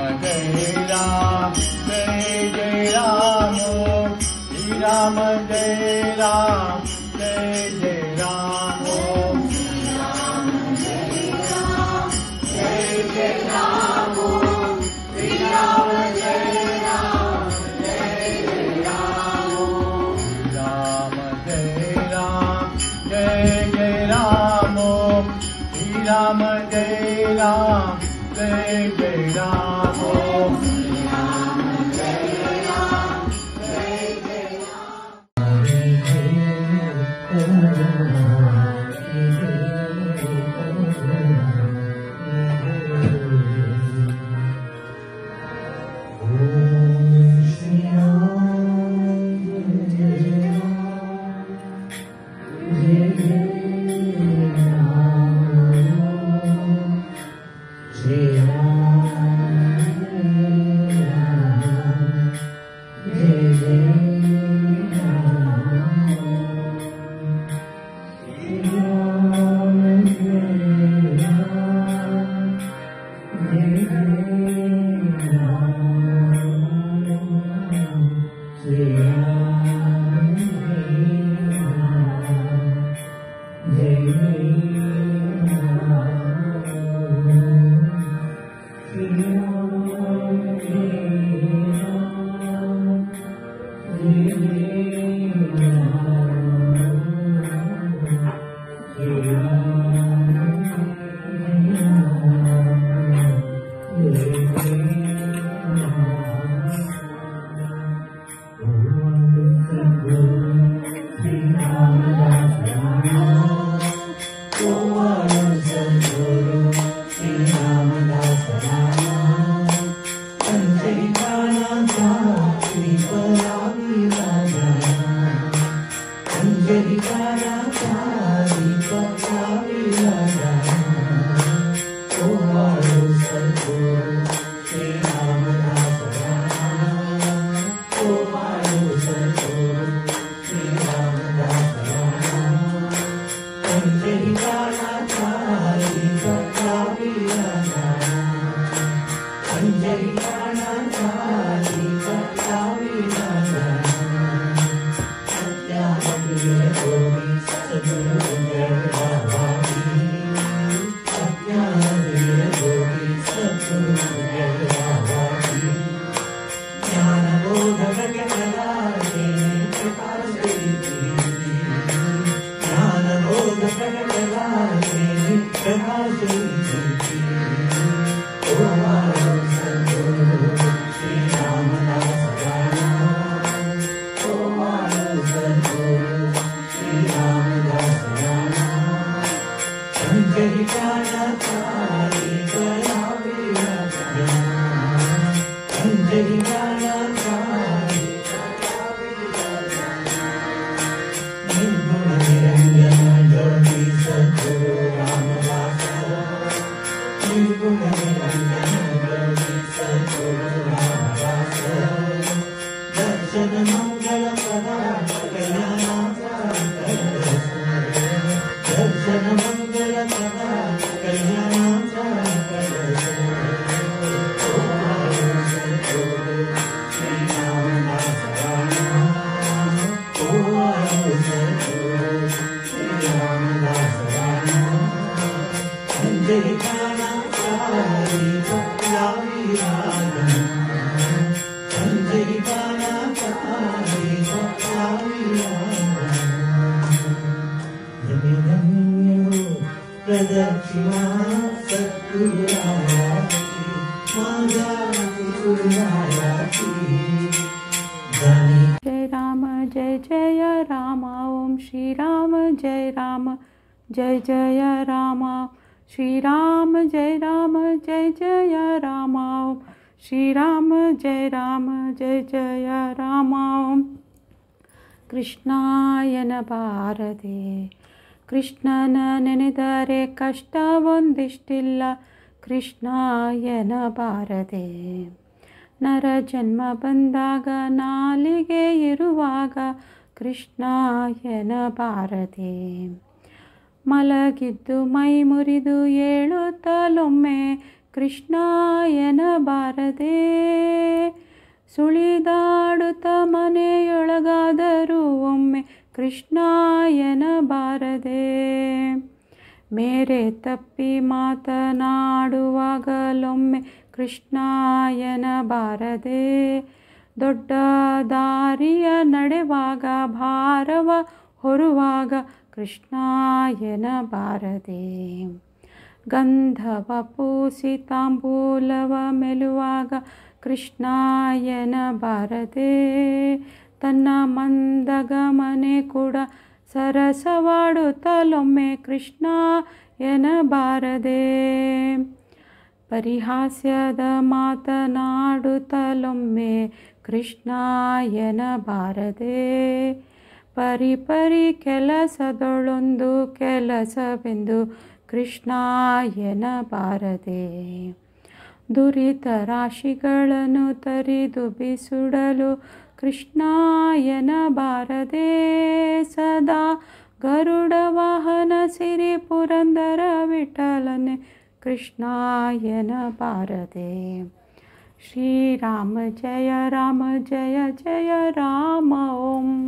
जय राम जय जय राम श्री राम जय राम जय जय राम श्री राम जय राम जय जय राम श्री राम जय राम जय जय राम राम जय राम जय जय राम श्री राम जय राम जय जय राम श्री राम जय राम जय जय जय जय राम श्री राम जय राम जय जय राम श्री राम जय जय राम ಕೃಷ್ಣಾಯನ ಬಾರದೆ ಕೃಷ್ಣನ ನೆನೆದರೆ ಕಷ್ಟವೊಂದಿಷ್ಟಿಲ್ಲ ಕೃಷ್ಣಾಯನ ಬಾರದೆ ನರ ಜನ್ಮ ಬಂದಾಗ ನಾಲಿಗೆ ಇರುವಾಗ ಕೃಷ್ಣಾಯನ ಬಾರದೆ ಮಲಗಿದ್ದು ಮೈ ಮುರಿದು ಏಳುತ್ತಲೊಮ್ಮೆ ಕೃಷ್ಣ ಎನ್ನಬಾರದೆ. ಸುಳಿದಾಡುತ್ತ ಮನೆಯೊಳಗಾದರೂ ಒಮ್ಮೆ ಕೃಷ್ಣ ಎನ್ನಬಾರದೆ. ಮೇರೆ ತಪ್ಪಿ ಮಾತನಾಡುವಾಗಲೊಮ್ಮೆ ಕೃಷ್ಣ ಎನ್ನಬಾರದೆ. ದೊಡ್ಡ ದಾರಿಯ ನಡೆವಾಗ ಭಾರವ ಹೊರುವಾಗ ಕೃಷ್ಣ ಎನ್ನಬಾರದೆ. ಗಂಧವ ಪೂಸಿ ತಾಂಬೂಲವ ಮೆಲುವಾಗ ಕೃಷ್ಣ ಎನ್ನಬಾರದೆ. ತನ್ನ ಮಂದಗಮನೆ ಕೂಡ ಸರಸವಾಡುತ್ತಲೊಮ್ಮೆ ಕೃಷ್ಣ ಎನ್ನಬಾರದೆ. ಪರಿಹಾಸ್ಯದ ಮಾತನಾಡುತ್ತಲೊಮ್ಮೆ ಕೃಷ್ಣ ಎನ್ನಬಾರದೆ. ಪರಿಪರಿ ಕೆಲಸದೊಳೊಂದು ಕೆಲಸವೆಂದು ಕೃಷ್ಣ ಎನ್ನಬಾರದೆ. ದುರಿತ ರಾಶಿಗಳನ್ನು ತರಿದು ಬಿಸುಡಲು ಕೃಷ್ಣ ಎನ್ನಬಾರದೆ. ಸದಾ ಗರುಡ ವಾಹನ ಸಿರಿ ಪುರಂದರ ವಿಠಲನೆ ಕೃಷ್ಣ ಎನ್ನಬಾರದೆ. ಶ್ರೀರಾಮ ಜಯ ರಾಮ ಜಯ ಜಯ ರಾಮ ಓಂ.